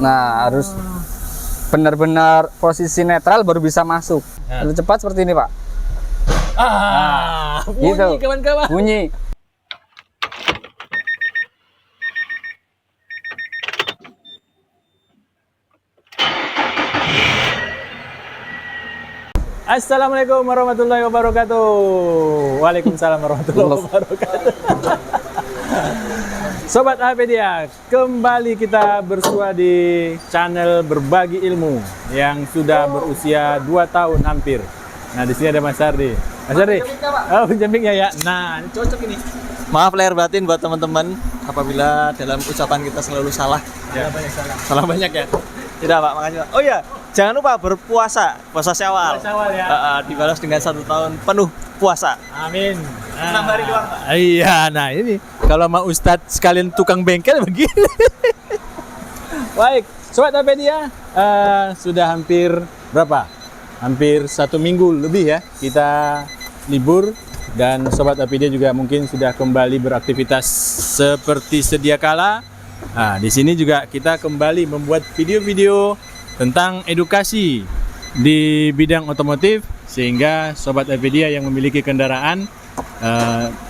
Nah, harus benar-benar posisi netral baru bisa masuk. Kalau cepat seperti ini, Pak. Bunyi Gitu. kawan-kawan. Bunyi. Assalamualaikum warahmatullahi wabarakatuh. Waalaikumsalam warahmatullahi wabarakatuh. Sobat Apedia, kembali kita bersua di channel Berbagi Ilmu yang sudah berusia 2 tahun hampir. Nah, di sini ada Mas Ardi. Mas Ardi. Oh, penjampingnya ya. Nah, ini cocok ini. Maaf lahir batin buat teman-teman apabila dalam ucapan kita selalu salah. Ya, banyak salah. Salah banyak ya. Tidak Pak, makasih Pak. Oh iya, jangan lupa berpuasa, puasa Syawal. Puasa Syawal ya. Dibalas dengan 1 tahun penuh puasa. Amin. 6 hari doang Pak. Iya, nah ini kalau mau Ustadz sekalian tukang bengkel begini. Baik, Sobat Apedia, sudah hampir berapa? Hampir 1 minggu lebih ya kita libur, dan Sobat Apedia juga mungkin sudah kembali beraktivitas seperti sedia kala. Nah, di sini juga kita kembali membuat video-video tentang edukasi di bidang otomotif, sehingga Sobat Apedia yang memiliki kendaraan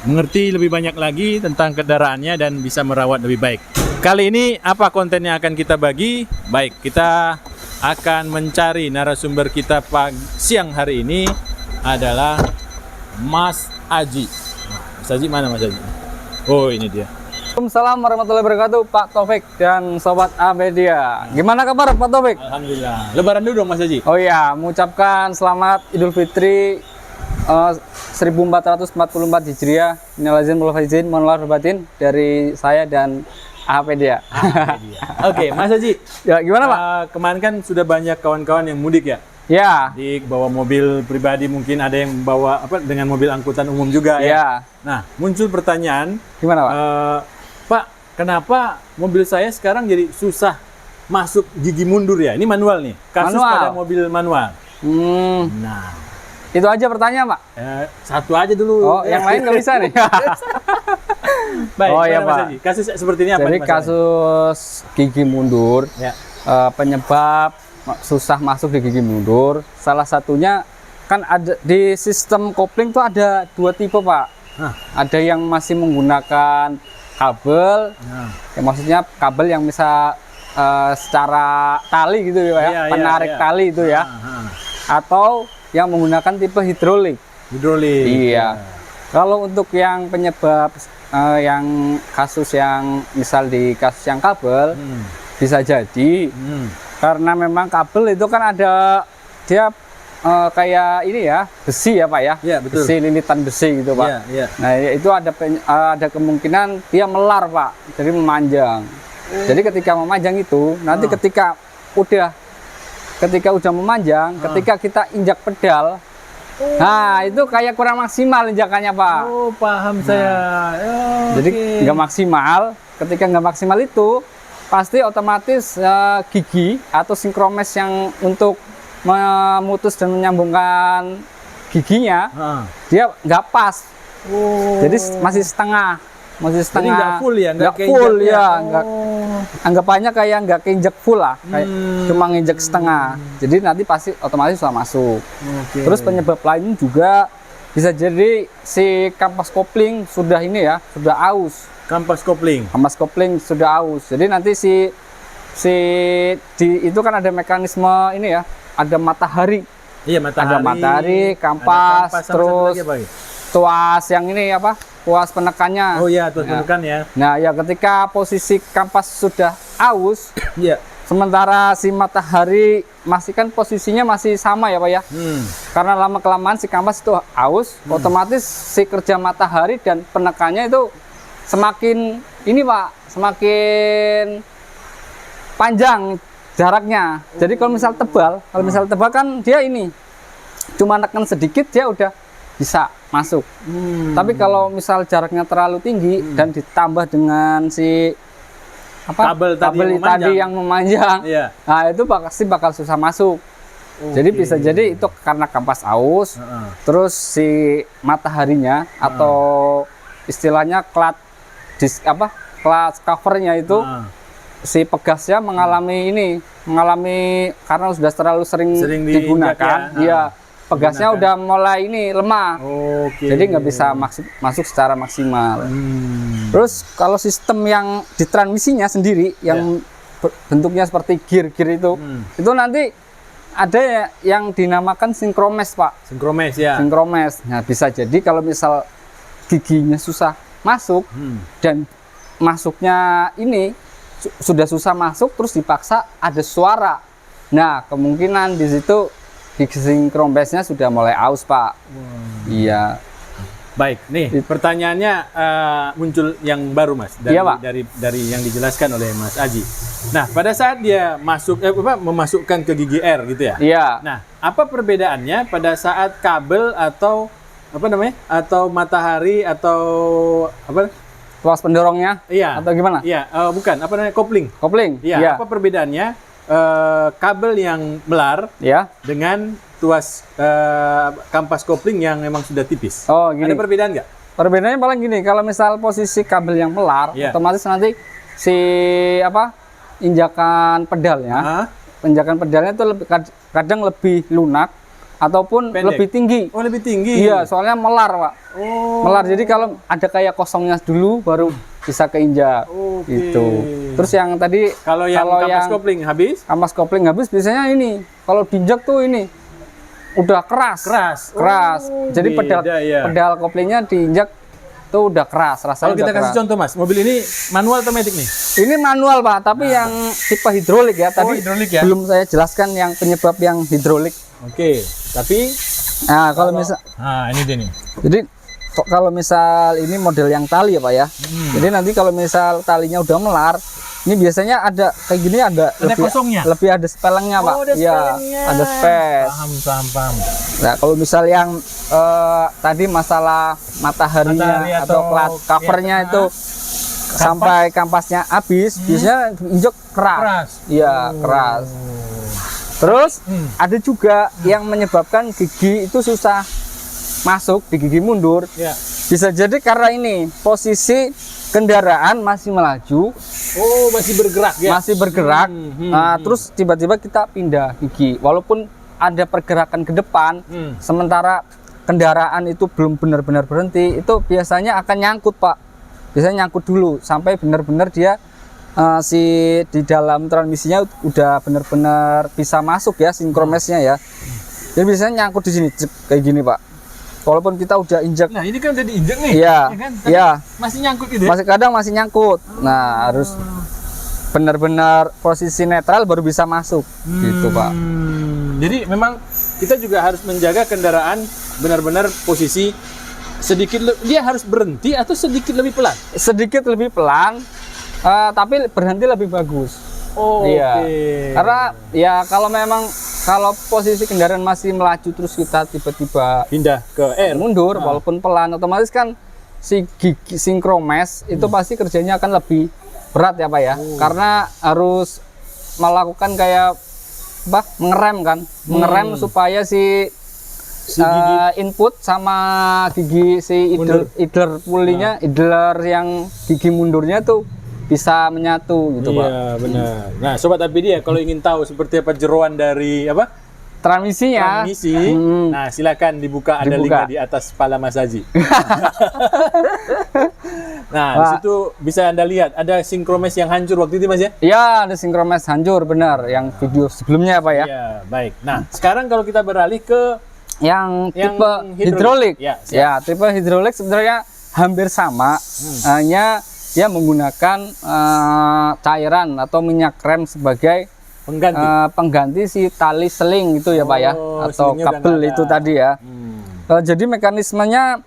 mengerti lebih banyak lagi tentang kendaraannya dan bisa merawat lebih baik. Kali ini apa konten yang akan kita bagi? Baik, kita akan mencari narasumber kita siang hari ini adalah Mas Aji. Mas Aji mana Mas Aji? Oh, ini dia. Waalaikumsalam warahmatullahi wabarakatuh, Pak Taufik dan Sobat Apedia. Gimana kabar Pak Taufik? Alhamdulillah. Lebaran dulu dong Mas Haji. Oh iya, mengucapkan selamat Idul Fitri 1444 Hijriah. Minal aizin wal faizin, mohon lahir batin dari saya dan Apedia. Oke, Mas Haji. Ya, gimana Pak? Kemarin kan sudah banyak kawan-kawan yang mudik ya. Ya. Di bawa mobil pribadi, mungkin ada yang bawa dengan mobil angkutan umum juga ya. Ya. Nah, muncul pertanyaan. Gimana Pak? Pak, kenapa mobil saya sekarang jadi susah masuk gigi mundur ya? Ini manual nih, kasus Manual. pada mobil manual. Nah, itu aja pertanyaan Pak? satu aja dulu. Oh, yang lain nggak bisa nih? Baik, oh iya Mas Pak. Haji? Kasus seperti ini apa? Jadi nih, Mas Haji? kasus gigi mundur, Ya. penyebab susah masuk di gigi mundur, salah satunya kan ada di sistem kopling tuh ada 2 tipe Pak. Ada yang masih menggunakan kabel, ya maksudnya kabel yang bisa secara tali gitu ya Pak ya, penarik tali itu ya, atau yang menggunakan tipe hidrolik. Hidrolik. Iya. Kalau untuk yang penyebab yang kasus yang misal di kasus yang kabel, bisa jadi karena memang kabel itu kan ada dia kayak ini ya, besi ya Pak ya. Iya, betul. Besi, lilitan besi gitu Pak. Iya, iya. Nah, itu ada kemungkinan dia melar Pak, jadi memanjang. Jadi ketika memanjang itu nanti ketika udah memanjang, ketika kita injak pedal, nah itu kayak kurang maksimal injakannya Pak. Oh, paham saya. Jadi nggak maksimal. Ketika nggak maksimal itu pasti otomatis gigi atau sinkromes yang untuk memutus dan menyambungkan giginya dia nggak pas. Jadi masih setengah. Jadi nggak full ya? Nggak full ya. Anggapannya kayak nggak keinjek full lah, kayak cuma nginjek setengah. Jadi nanti pasti otomatis sudah masuk. Terus penyebab lain juga bisa jadi si kampas kopling sudah ini ya, sudah aus. Kampas kopling. Kampas kopling sudah aus. Jadi nanti itu kan ada mekanisme ini ya, ada matahari. Iya, matahari. Ada matahari, kampas, terus tuas yang ini apa? Tuas penekannya. Oh iya, tuas penekan ya. Nah, ya ketika posisi kampas sudah aus, Iya. sementara si matahari masih kan posisinya masih sama ya Pak ya. Karena lama-kelamaan si kampas itu aus, otomatis si kerja matahari dan penekannya itu semakin ini Pak, semakin panjang jaraknya. Jadi kalau misal tebal kan dia ini cuma neken sedikit dia udah bisa masuk. Tapi kalau misal jaraknya terlalu tinggi dan ditambah dengan si kabel tadi yang memanjang, nah itu pasti bakal susah masuk. Jadi bisa jadi itu karena kampas aus, terus si mataharinya atau istilahnya cloud covernya itu si pegasnya mengalami karena sudah terlalu sering diinjak digunakan, ya. Pegasnya udah mulai ini lemah. Oke. Jadi nggak bisa masuk secara maksimal. Terus kalau sistem yang di transmisinya sendiri yang bentuknya seperti gear itu nanti ada yang dinamakan sinkromes, Pak. Sinkromes ya. Sinkromes. Nah, bisa jadi kalau misal giginya susah masuk dan masuknya ini sudah susah masuk terus dipaksa ada suara. Nah, kemungkinan di situ gigi sinkromesnya sudah mulai aus, Pak. Iya. Baik, nih pertanyaannya muncul yang baru, Mas, Iya, Pak. dari yang dijelaskan oleh Mas Aji. Nah, pada saat dia memasukkan ke gigi R gitu ya. Iya. Nah, apa perbedaannya pada saat kabel atau atau matahari atau apa? Tuas pendorongnya? Iya. Atau gimana? Iya, bukan, kopling. Kopling? Iya. Apa perbedaannya kabel yang melar Ya. dengan tuas kampas kopling yang memang sudah tipis? Oh, gini. Ada perbedaan nggak? Perbedaannya paling gini, kalau misal posisi kabel yang melar, Iya. otomatis nanti si injakan pedalnya itu kadang lebih lunak ataupun Pendek. lebih tinggi. Oh, lebih tinggi. Iya, soalnya melar, Pak. Oh. Melar. Jadi kalau ada kayak kosongnya dulu baru bisa keinjak. Oke. Gitu. Terus yang tadi Kalau yang kampas kopling habis? kampas kopling habis biasanya ini. Kalau diinjak tuh ini udah keras. Keras. Jadi beda ya. pedal koplingnya diinjak tuh udah keras rasanya. Kalau kita udah kasih keras. contoh, Mas, mobil ini manual atau matic nih? Ini manual, Pak, tapi yang tipe hidrolik ya. Tadi hidrolik ya? belum saya jelaskan yang penyebab yang hidrolik. Oke, tapi Nah, kalau misal ini dia nih. jadi kalau misal ini model yang tali ya, Pak ya. Jadi nanti kalau misal talinya udah melar, ini biasanya ada kayak gini ada kosongnya? lebih ada spelengnya, Pak. ada Iya, spelengnya. ada space. Paham. Nah, kalau misal yang tadi masalah mataharinya atau plat covernya itu sampai kampasnya habis, biasanya injek keras. Iya, keras. Terus ada juga yang menyebabkan gigi itu susah masuk di gigi mundur. Ya. Bisa jadi karena ini posisi kendaraan masih melaju, Oh, masih bergerak ya? masih bergerak. Terus tiba-tiba kita pindah gigi, walaupun ada pergerakan ke depan, sementara kendaraan itu belum benar-benar berhenti, itu biasanya akan nyangkut, Pak. Biasanya nyangkut dulu sampai benar-benar dia di dalam transmisinya udah benar-benar bisa masuk ya sinkromesnya ya. Jadi biasanya nyangkut di sini kayak gini, Pak. Walaupun kita udah injak. Nah, ini kan udah diinjak nih. Iya. Kan? Iya. Masih nyangkut gitu ya? Masih kadang masih nyangkut. Nah, harus benar-benar posisi netral baru bisa masuk gitu, Pak. Jadi memang kita juga harus menjaga kendaraan benar-benar posisi dia harus berhenti atau sedikit lebih pelan? Sedikit lebih pelan, tapi berhenti lebih bagus. Oh, iya. oke. Karena ya kalau posisi kendaraan masih melaju terus kita tiba-tiba Pindah ke R. mundur walaupun pelan, otomatis kan si gigi sinkromes itu pasti kerjanya akan lebih berat ya, Pak ya. Karena harus melakukan kayak mengerem supaya si gigi input sama gigi si idler pulinya, idler yang gigi mundurnya tuh bisa menyatu gitu, Pak. Iya, benar. Nah, Sobat Apedia, kalau ingin tahu seperti apa jeroan dari Transmisinya. transmisi, nah silakan dibuka, ada linknya di atas kepala Mas Haji. Nah, di situ bisa Anda lihat ada sinkromes yang hancur waktu itu, Mas ya? Iya, ada sinkromes hancur, benar. Yang video sebelumnya, Pak ya. Iya, baik. Nah, sekarang kalau kita beralih ke Yang tipe hidrolik. Ya, tipe hidrolik sebenarnya hampir sama, hanya dia menggunakan cairan atau minyak rem sebagai pengganti si tali seling itu ya, Pak ya, atau kabel itu tadi ya. Jadi mekanismenya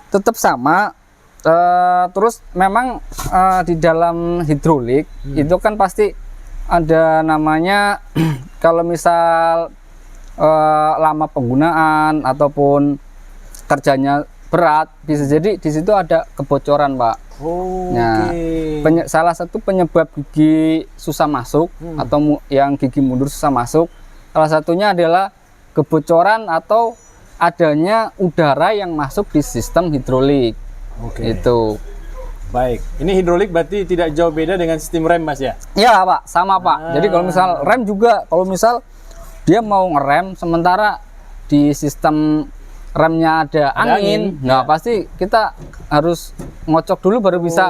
tetap sama. Terus memang di dalam hidrolik itu kan pasti ada namanya kalau misal lama penggunaan ataupun kerjanya berat, bisa jadi di situ ada kebocoran, Pak. Nah, salah satu penyebab gigi susah masuk atau yang gigi mundur susah masuk, salah satunya adalah kebocoran atau adanya udara yang masuk di sistem hidrolik. Itu. Baik. Ini hidrolik berarti tidak jauh beda dengan sistem rem Mas ya? Iya Pak, sama Pak. Jadi kalau misal rem juga, kalau misal dia mau ngerem sementara di sistem remnya ada angin, nah pasti kita harus ngocok dulu baru bisa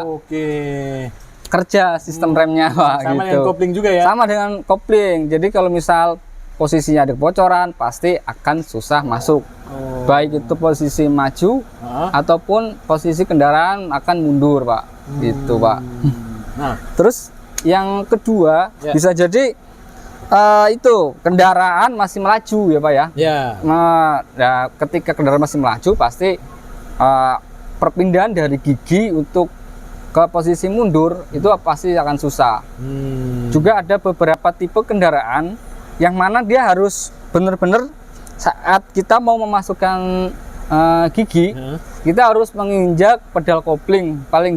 kerja sistem remnya Pak. Sama gitu. dengan kopling juga ya? Sama dengan kopling. Jadi kalau misal posisinya ada kebocoran, pasti akan susah masuk. Baik itu posisi maju ataupun posisi kendaraan akan mundur Pak. Gitu Pak. Nah, Terus yang kedua bisa jadi itu kendaraan masih melaju ya Pak ya. ya. Nah, ya, ketika kendaraan masih melaju pasti perpindahan dari gigi untuk ke posisi mundur itu pasti akan susah. Juga ada beberapa tipe kendaraan yang mana dia harus benar-benar saat kita mau memasukkan gigi, kita harus menginjak pedal kopling paling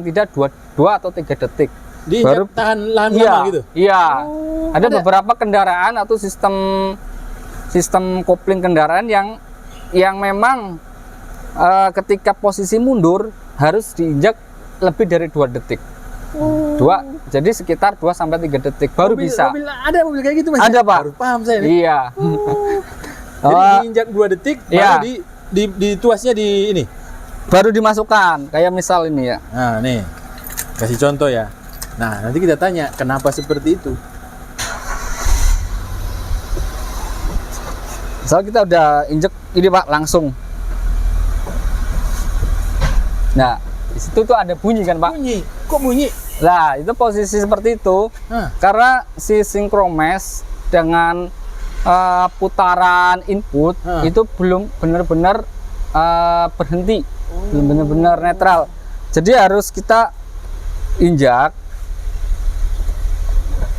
tidak 2 atau 3 detik. Baru tahan lahan lama gitu. Iya. Ada beberapa kendaraan atau sistem kopling kendaraan yang memang ketika posisi mundur harus diinjak lebih dari 2 detik. Jadi sekitar 2 sampai 3 detik baru bisa. Ada mobil kayak gitu Mas? Ada Pak. Baru paham saya nih. Iya. Jadi diinjak 2 detik baru di tuasnya di ini. Baru dimasukkan. Kayak misal ini ya. Nah, nih. Kasih contoh ya. Nah, nanti kita tanya kenapa seperti itu. Misal kita udah injek ini Pak langsung. Nah, di situ tuh ada bunyi kan Pak? Bunyi. Kok bunyi? Nah, itu posisi seperti itu. Karena si sinkromes dengan putaran input itu belum benar-benar berhenti. Belum benar-benar netral. Jadi harus kita injak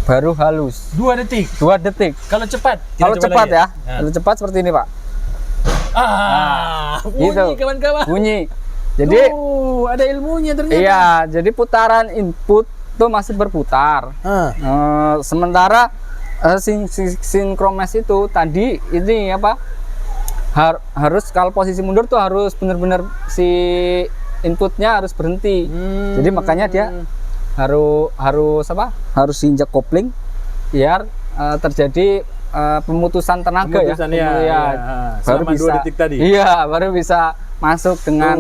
baru halus. 2 detik. 2 detik. Kalau cepat? Kalau cepat ya. Kalau cepat seperti ini Pak. Bunyi gitu. kawan-kawan. Bunyi. Jadi ada ilmunya ternyata. iya, jadi putaran input itu masih berputar. Sementara sinkromes itu tadi ini apa? Harus kalau posisi mundur tuh harus benar-benar si inputnya harus berhenti. Jadi makanya dia harus apa? Harus injak kopling biar terjadi pemutusan tenaga baru selama bisa 2 detik tadi. Iya, baru bisa masuk dengan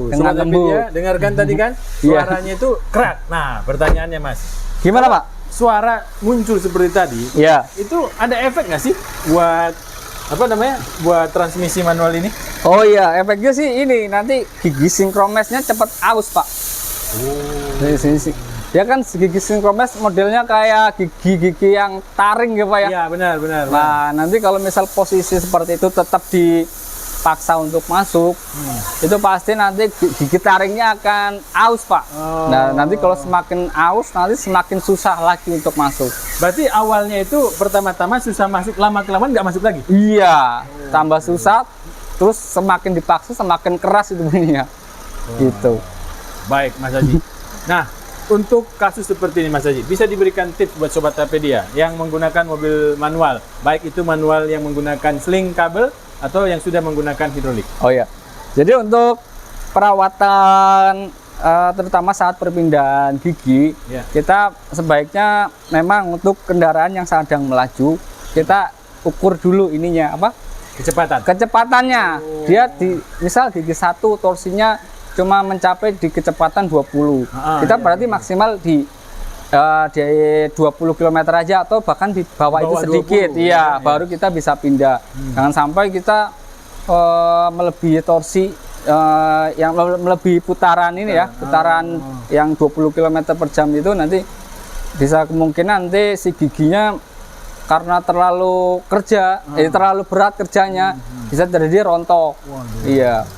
lembut. Ya, dengarkan tadi kan suaranya itu kerak. Nah, pertanyaannya Mas, Gimana Pak? suara muncul seperti tadi, Iya. itu ada efek nggak sih buat apa namanya? Buat transmisi manual ini? Oh iya, efeknya sih ini nanti gigi sinkromesnya cepat aus Pak. Ya kan gigi sinkromes modelnya kayak gigi-gigi yang taring ya Pak ya. Iya, benar. Nah, nanti kalau misal posisi seperti itu tetap dipaksa untuk masuk, itu pasti nanti gigi taringnya akan aus Pak. Nah, nanti kalau semakin aus, nanti semakin susah lagi untuk masuk. Berarti awalnya itu pertama-tama susah masuk, lama-kelamaan nggak masuk lagi? Iya, tambah susah, terus semakin dipaksa semakin keras itu bunyinya. Gitu. Baik, Mas Haji. Nah, untuk kasus seperti ini Mas Haji, bisa diberikan tips buat Sobat Tapedia yang menggunakan mobil manual, baik itu manual yang menggunakan sling kabel atau yang sudah menggunakan hidrolik. Oh ya, jadi untuk perawatan terutama saat perpindahan gigi, kita sebaiknya memang untuk kendaraan yang sedang melaju, kita ukur dulu ininya apa? Kecepatannya. Dia misal gigi 1 torsinya cuma mencapai di kecepatan 20. Kita berarti maksimal di 20 km aja atau bahkan di bawah itu sedikit. 20, iya, baru kita bisa pindah. Jangan sampai kita melebihi torsi yang melebihi putaran ini ya, putaran yang 20 km per jam itu nanti bisa kemungkinan nanti si giginya karena terlalu terlalu berat kerjanya bisa terjadi rontok. Iya.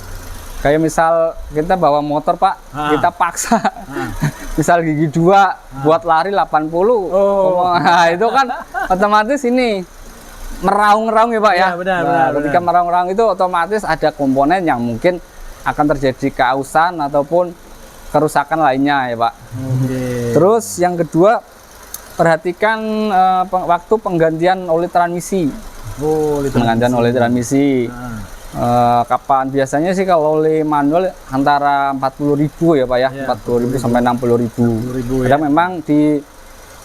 Kayak misal kita bawa motor Pak, kita paksa misal gigi 2 buat lari 80. Nah, itu kan otomatis ini meraung-raung ya Pak ya. Benar. Ketika meraung-raung itu otomatis ada komponen yang mungkin akan terjadi keausan ataupun kerusakan lainnya ya Pak. Terus yang kedua, perhatikan waktu penggantian oli transmisi. Penggantian oli transmisi. Kapan biasanya sih kalau oli manual antara 40.000 ya Pak ya, Iya, 40.000 sampai 60.000. 60.000 Karena ya. memang di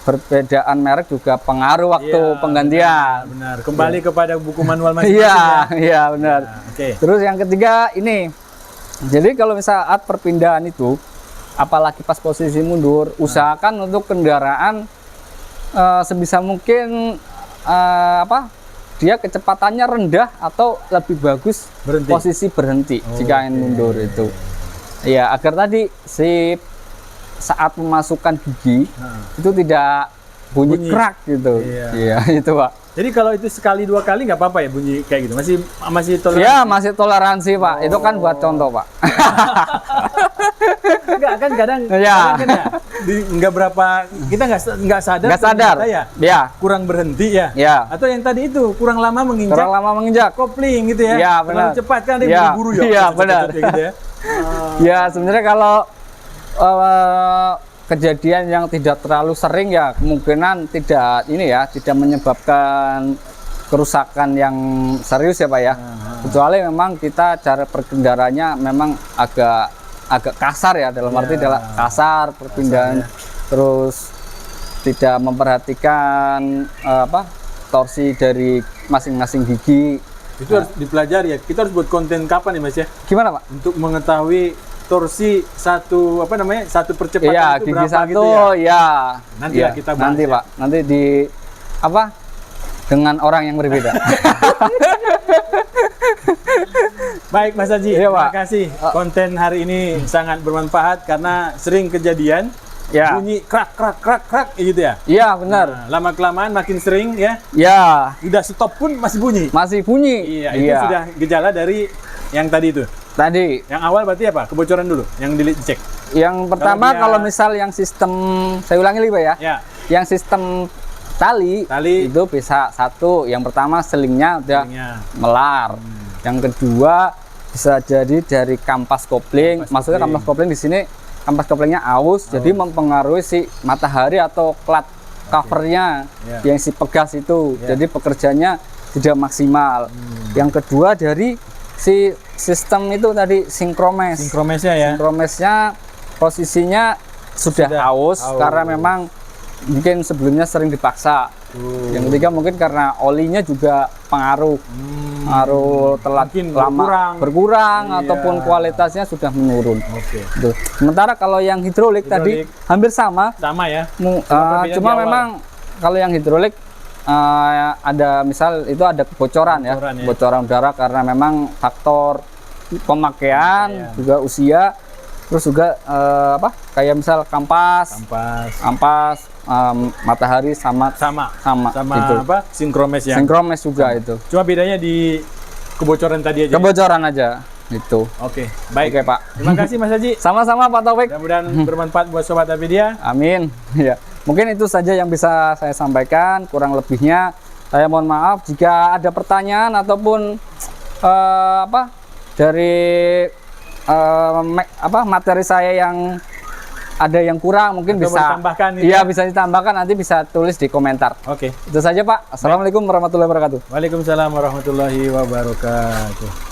perbedaan merek juga pengaruh waktu Iya, penggantian. Benar. Kembali kepada buku manual masing-masing Iya, ya. iya benar. Nah, oke. Terus yang ketiga ini, jadi kalau saat perpindahan itu, apalagi pas posisi mundur, usahakan untuk kendaraan sebisa mungkin dia kecepatannya rendah atau lebih bagus Berhenti. posisi berhenti jika ingin mundur itu. Ya agar tadi saat memasukkan gigi itu tidak bunyi krak gitu. Iya. Iya itu Pak. Jadi kalau itu sekali 2 kali nggak apa-apa ya bunyi kayak gitu? Masih toleransi? Ya masih toleransi Pak. Itu kan buat contoh Pak. Enggak kan kadang, Ya. kadang kan ya, nggak berapa kita nggak sadar. Nggak sadar. ternyata ya Ya. kurang berhenti ya. Ya. Atau yang tadi itu kurang lama menginjak Kurang lama menginjak. kopling gitu ya. Iya, Terlalu benar. cepat kan dia Iya, buru-buru ya. iya, Cepet-cepet benar. kayak gitu ya. Ya sebenarnya kalau kejadian yang tidak terlalu sering ya kemungkinan tidak menyebabkan kerusakan yang serius ya Pak ya. Kecuali memang kita cara berkendaranya memang agak kasar ya, dalam arti adalah kasar perpindahan, terus tidak memperhatikan torsi dari masing-masing gigi. Itu harus dipelajari ya. Kita harus buat konten kapan ya Mas ya? Gimana Pak? Untuk mengetahui torsi satu percepatan Iya, itu gigi berapa satu gitu ya. ya. Nanti Iya, lah kita bahas nanti ya. Pak. Nanti dengan orang yang berbeda. Baik Mas Haji, Iya, terima Pak. kasih. Konten hari ini sangat bermanfaat karena sering kejadian Ya. bunyi krak krak krak krak gitu ya. Iya, benar. Nah, lama kelamaan makin sering ya. Ya, Udah stop pun masih bunyi. masih bunyi. Iya, itu sudah gejala dari yang tadi itu. Tadi Yang awal berarti apa? Kebocoran dulu yang dicek. yang pertama dia- kalau misal yang sistem, saya ulangi lagi Pak ya. Ya. Yang sistem tali itu bisa satu. Yang pertama selingnya udah Selingnya. melar. Yang kedua bisa jadi dari kampas kopling. Maksudnya kampas kopling di sini kampas koplingnya aus, jadi mempengaruhi si matahari atau plat covernya yang si pegas itu. Jadi pekerjaannya tidak maksimal. Yang kedua dari si sistem itu tadi sinkromes. Sinkromesnya ya. Sinkromesnya posisinya sudah aus karena memang mungkin sebelumnya sering dipaksa. Yang ketiga mungkin karena olinya juga pengaruh telat Mungkin lama berkurang Iya. ataupun kualitasnya sudah menurun. Oke. Tuh. Sementara kalau yang hidrolik tadi hampir sama, Sama ya. cuma perbedaan di awal. memang kalau yang hidrolik ada misal itu ada kebocoran ya, kebocoran udara karena memang faktor pemakaian juga usia, terus juga kayak misal kampas matahari sama gitu. apa? Sinkromes ya. Sinkromes juga itu. Cuma bedanya di kebocoran tadi aja. Kebocoran aja itu. Oke, baik. Oke, Pak. Terima kasih Mas Haji. Sama-sama Pak Taufik. Mudah-mudahan bermanfaat buat sobat Apedia. Amin. Ya. Mungkin itu saja yang bisa saya sampaikan. Kurang lebihnya saya mohon maaf jika ada pertanyaan ataupun dari materi saya yang ada yang kurang mungkin Atau bisa ditambahkan gitu iya ya? bisa ditambahkan, nanti bisa tulis di komentar. Oke. Itu saja Pak. Assalamualaikum warahmatullahi wabarakatuh. Waalaikumsalam warahmatullahi wabarakatuh.